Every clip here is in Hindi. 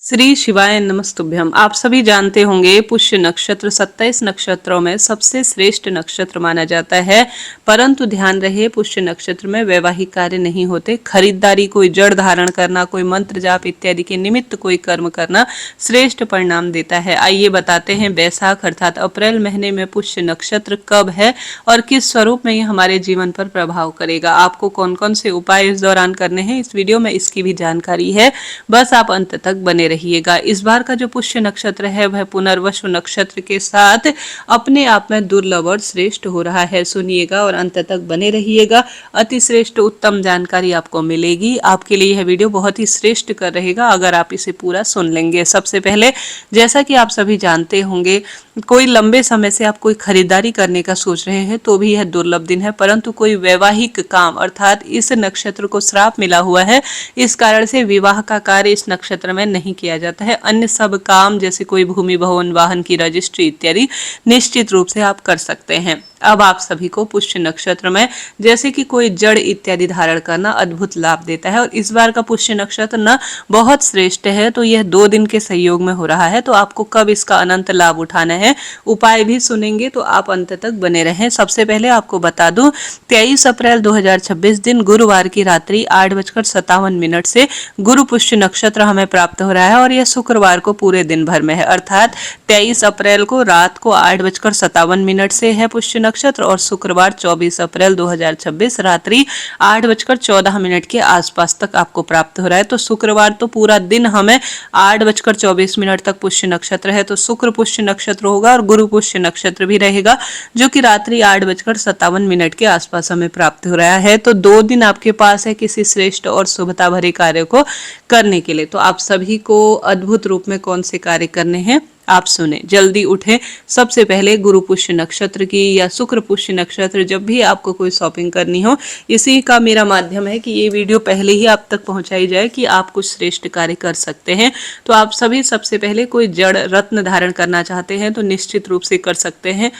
श्री शिवाय नमस्तुभ्यम। आप सभी जानते होंगे पुष्य नक्षत्र 27 नक्षत्रों में सबसे श्रेष्ठ नक्षत्र माना जाता है। परंतु ध्यान रहे, पुष्य नक्षत्र में वैवाहिक कार्य नहीं होते। खरीदारी, कोई जड़ धारण करना, कोई मंत्र जाप इत्यादि के निमित्त कोई कर्म करना श्रेष्ठ परिणाम देता है। आइए बताते हैं बैसाख अर्थात अप्रैल महीने में पुष्य नक्षत्र कब है और किस स्वरूप में ये हमारे जीवन पर प्रभाव करेगा। आपको कौन कौन से उपाय इस दौरान करने हैं, इस वीडियो में इसकी भी जानकारी है। बस आप अंत तक बने रहिएगा। इस बार का जो पुष्य नक्षत्र है वह पुनर्वसु नक्षत्र के साथ अपने आप में दुर्लभ और श्रेष्ठ हो रहा है। सुनिएगा और अंत तक बने रहिएगा। अति श्रेष्ठ उत्तम जानकारी आपको मिलेगी। आपके लिए यह वीडियो बहुत ही श्रेष्ठ कर रहेगा अगर आप इसे पूरा सुन लेंगे। सबसे पहले, जैसा कि आप सभी जानते होंगे, कोई लंबे समय से आप कोई खरीदारी करने का सोच रहे हैं तो भी यह दुर्लभ दिन है। परंतु कोई वैवाहिक काम अर्थात इस नक्षत्र को श्राप मिला हुआ है, इस कारण से विवाह का कार्य इस नक्षत्र में नहीं किया जाता है। अन्य सब काम जैसे कोई भूमि, भवन, वाहन की रजिस्ट्री इत्यादि निश्चित रूप से आप कर सकते हैं। अब आप सभी को पुष्य नक्षत्र में जैसे कि कोई जड़ इत्यादि धारण करना अद्भुत लाभ देता है। और इस बार का पुष्य नक्षत्र न बहुत श्रेष्ठ है, तो यह 2 दिन के संयोग में हो रहा है। तो आपको कब इसका अनंत लाभ उठाना है, उपाय भी सुनेंगे, तो आप अंत तक बने रहें। सबसे पहले आपको बता दूं, 23 अप्रैल 2026 दिन गुरुवार की रात्रि 8:57 से गुरु पुष्य नक्षत्र हमें प्राप्त हो रहा है और यह शुक्रवार को पूरे दिन भर में है। अर्थात 23 अप्रैल को रात को 8:57 से है पुष्य नक्षत्र और शुक्रवार 24 अप्रैल 2026 रात्रि 8:14 के आसपास तक आपको प्राप्त हो रहा है। तो शुक्रवार तो पूरा दिन हमें 8:24 तक पुष्य नक्षत्र है, तो शुक्र पुष्य नक्षत्र होगा और गुरु पुष्य नक्षत्र भी रहेगा, जो कि रात्रि 8:57 के आसपास हमें प्राप्त हो रहा है। तो 2 दिन आपके पास है किसी श्रेष्ठ और शुभता भरे कार्य को करने के लिए। तो आप सभी को अद्भुत रूप में कौन से कार्य करने हैं आप सुने, जल्दी उठे। सबसे पहले गुरु पुष्य नक्षत्र की या शुक्र पुष्य नक्षत्र, जब भी आपको कोई शॉपिंग करनी हो, इसी का मेरा माध्यम है कि ये वीडियो पहले ही आप तक पहुंचाई जाए कि आप कुछ श्रेष्ठ कार्य कर सकते हैं। तो आप सभी सबसे पहले कोई जड़ रत्न धारण करना चाहते हैं तो निश्चित रूप से कर सकते हैं।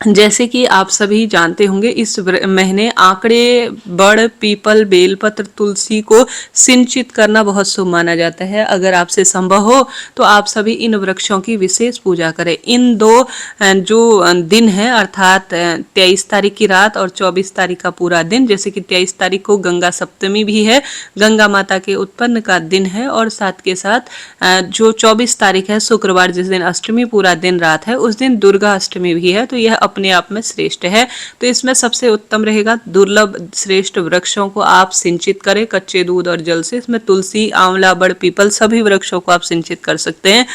जैसे कि आप सभी जानते होंगे, इस महीने आंकड़े, बड़, पीपल, बेलपत्र, तुलसी को सिंचित करना बहुत शुभ माना जाता है। अगर आपसे संभव हो तो आप सभी इन वृक्षों की विशेष पूजा करें। इन 2 जो दिन है अर्थात 23 तारीख की रात और 24 तारीख का पूरा दिन, जैसे कि 23 तारीख को गंगा सप्तमी भी है, गंगा माता के उत्पन्न का दिन है, और साथ के साथ जो 24 तारीख है शुक्रवार, जिस दिन अष्टमी पूरा दिन रात है, उस दिन दुर्गा अष्टमी भी है। तो यह अपने आप में श्रेष्ठ है। तो इसमें सबसे उत्तम रहेगा दुर्लभ श्रेष्ठ वृक्षों को आप सिंचित करें कच्चे दूध और जल से। इसमें तुलसी, आंवला, बड़, पीपल सभी वृक्षों को आप सिंचित कर सकते हैं।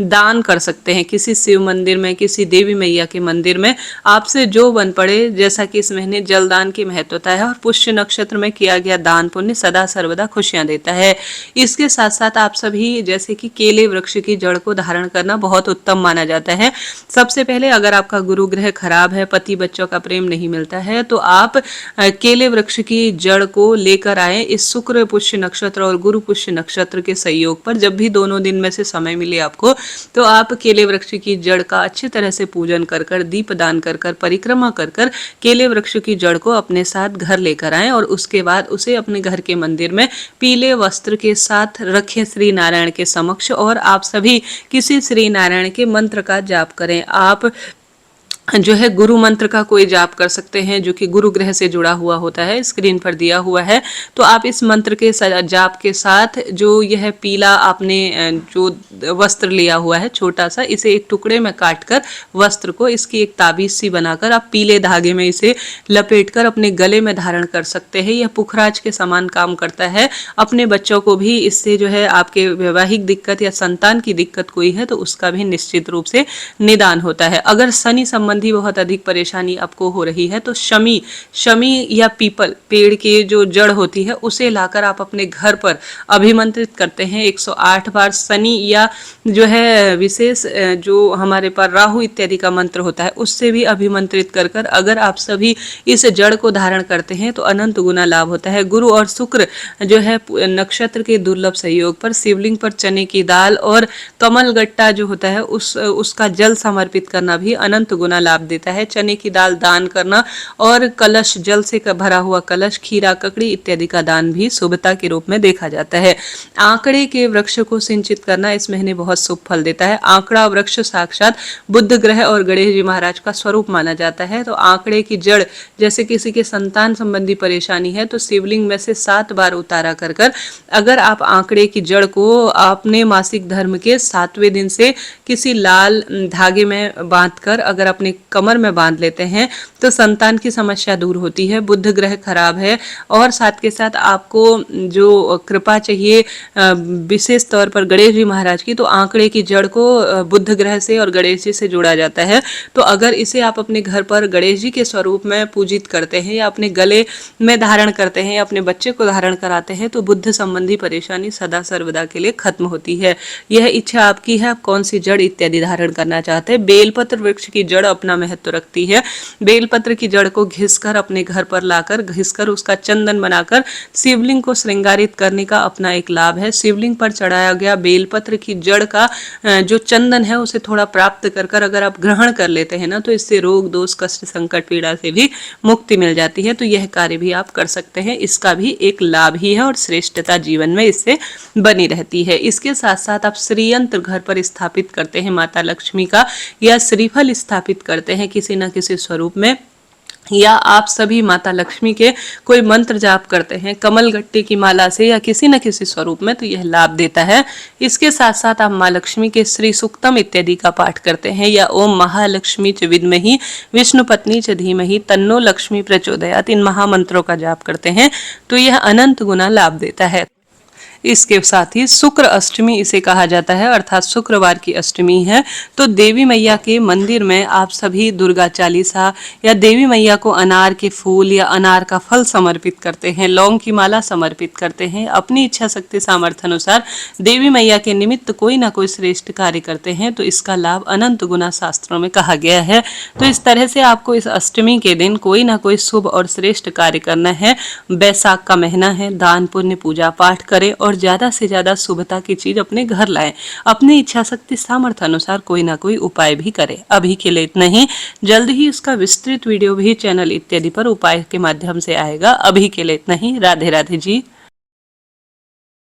दान कर सकते हैं किसी शिव मंदिर में, किसी देवी मैया के मंदिर में, आपसे जो बन पड़े। जैसा कि इस महीने जलदान की महत्वता है और पुष्य नक्षत्र में किया गया दान पुण्य सदा सर्वदा खुशियां देता है। इसके साथ साथ आप सभी, जैसे कि केले वृक्ष की जड़ को धारण करना बहुत उत्तम माना जाता है। सबसे पहले, अगर आपका गुरु ग्रह खराब है, पति बच्चों का प्रेम नहीं मिलता है, तो आप केले वृक्ष की जड़ को लेकर आए इस शुक्र पुष्य नक्षत्र और गुरु पुष्य नक्षत्र के संयोग पर। जब भी दोनों दिन में से समय मिले आपको, तो आप केले वृक्ष की जड़ का अच्छी तरह से पूजन कर कर, दीप दान कर कर, परिक्रमा कर कर केले वृक्ष की जड़ को अपने साथ घर लेकर आए और उसके बाद उसे अपने घर के मंदिर में पीले वस्त्र के साथ रखें श्री नारायण के समक्ष, और आप सभी किसी श्री नारायण के मंत्र का जाप करें। आप जो है गुरु मंत्र का कोई जाप कर सकते हैं जो कि गुरु ग्रह से जुड़ा हुआ होता है, स्क्रीन पर दिया हुआ है। तो आप इस मंत्र के जाप के साथ जो यह पीला आपने जो वस्त्र लिया हुआ है छोटा सा, इसे एक टुकड़े में काटकर वस्त्र को इसकी एक ताबीज सी बनाकर आप पीले धागे में इसे लपेटकर अपने गले में धारण कर सकते हैं। यह पुखराज के समान काम करता है। अपने बच्चों को भी इससे जो है आपके वैवाहिक दिक्कत या संतान की दिक्कत कोई है तो उसका भी निश्चित रूप से निदान होता है। अगर शनि संबंधी बहुत अधिक परेशानी आपको हो रही है तो शमी या पीपल पेड़ की जो जड़ होती है उसे लाकर आप अपने घर पर अभिमंत्रित करते हैं 108 बार। शनि या जो है विशेष जो हमारे पास राहु इत्यादि का मंत्र होता है उससे भी अभिमंत्रित कर कर अगर आप सभी इस जड़ को धारण करते हैं तो अनंत गुना लाभ होता है। गुरु और शुक्र जो है नक्षत्र के दुर्लभ सहयोग पर शिवलिंग पर चने की दाल और कमल गट्टा जो होता है उसका जल समर्पित करना भी अनंत गुना लाभ देता है। चने की दाल दान करना और कलश, जल से भरा हुआ कलश, खीरा, ककड़ी इत्यादि का दान भी शुभता के रूप में देखा जाता है। आंकड़े के वृक्ष को सिंचित करना इस महीने बहुत शुभ फल देता है। आंकड़ा वृक्ष साक्षात बुध ग्रह और गणेश जी महाराज का स्वरूप माना जाता है। तो आंकड़े की जड़, जैसे किसी के संतान संबंधी परेशानी है तो शिवलिंग में से 7 बार उतारा कर अगर आप आंकड़े की जड़ को अपने मासिक धर्म के 7वें दिन से किसी लाल धागे में बांधकर अगर अपने कमर में बांध लेते हैं तो संतान की समस्या दूर होती है। बुध ग्रह खराब है और साथ के साथ आपको जो कृपा चाहिए विशेष तौर पर गणेश जी महाराज की, तो आंकड़े की जड़ को बुध ग्रह से और गणेश जी से जोड़ा जाता है। तो अगर इसे आप अपने घर पर गणेश जी के स्वरूप में पूजित करते हैं या अपने गले में धारण करते हैं या अपने बच्चे को धारण कराते हैं तो बुद्ध संबंधी परेशानी सदा सर्वदा के लिए खत्म होती है। यह इच्छा आपकी है, आप कौन सी जड़ इत्यादि धारण करना चाहते हैं। बेलपत्र वृक्ष की जड़ अपना महत्व रखती है। बेलपत्र की जड़ को घिसकर अपने घर पर लाकर घिसकर उसका चंदन बनाकर शिवलिंग को श्रृंगारित करने का अपना एक लाभ है। शिवलिंग पर चढ़ाया गया बेलपत्र की जड़ का जो चंदन है उसे थोड़ा प्राप्त कर अगर आप ग्रहण कर लेते हैं ना तो इससे रोग, दोष, कष्ट, संकट, पीड़ा से भी मुक्ति मिल जाती है। तो यह कार्य भी आप कर सकते हैं, इसका भी एक लाभ ही है और श्रेष्ठता जीवन में इससे बनी रहती है। इसके साथ साथ आप श्रीयंत्र घर पर स्थापित करते हैं माता लक्ष्मी का, या श्रीफल स्थापित करते हैं किसी न किसी स्वरूप में, या आप सभी माता लक्ष्मी के कोई मंत्र जाप करते हैं कमल गट्टी की माला से या किसी न किसी स्वरूप में, तो यह लाभ देता है। इसके साथ साथ आप माँ लक्ष्मी के श्री सूक्तम इत्यादि का पाठ करते हैं या ओम महालक्ष्मी च विद्महि विष्णु पत्नी च धीमहि तन्नो लक्ष्मी प्रचोदयात्, इन महामंत्रों का जाप करते हैं तो यह अनंत गुना लाभ देता है। इसके साथ ही शुक्र अष्टमी इसे कहा जाता है, अर्थात शुक्रवार की अष्टमी है। तो देवी मैया के मंदिर में आप सभी दुर्गा चालीसा या देवी मैया को अनार के फूल या अनार का फल समर्पित करते हैं, लौंग की माला समर्पित करते हैं, अपनी इच्छा शक्ति सामर्थ्य अनुसार देवी मैया के निमित्त कोई ना कोई श्रेष्ठ कार्य करते हैं तो इसका लाभ अनंत गुना शास्त्रों में कहा गया है। तो इस तरह से आपको इस अष्टमी के दिन कोई ना कोई शुभ और श्रेष्ठ कार्य करना है। बैसाख का महीना है, दान पुण्य पूजा पाठ करें और ज्यादा से ज्यादा शुभता की चीज अपने घर लाएं। अपनी इच्छा शक्ति सामर्थ्य अनुसार कोई ना कोई उपाय भी करें। अभी के लिए इतना ही, जल्द ही उसका विस्तृत वीडियो भी चैनल इत्यादि पर उपाय के माध्यम से आएगा। अभी के लिए इतना ही। राधे राधे जी।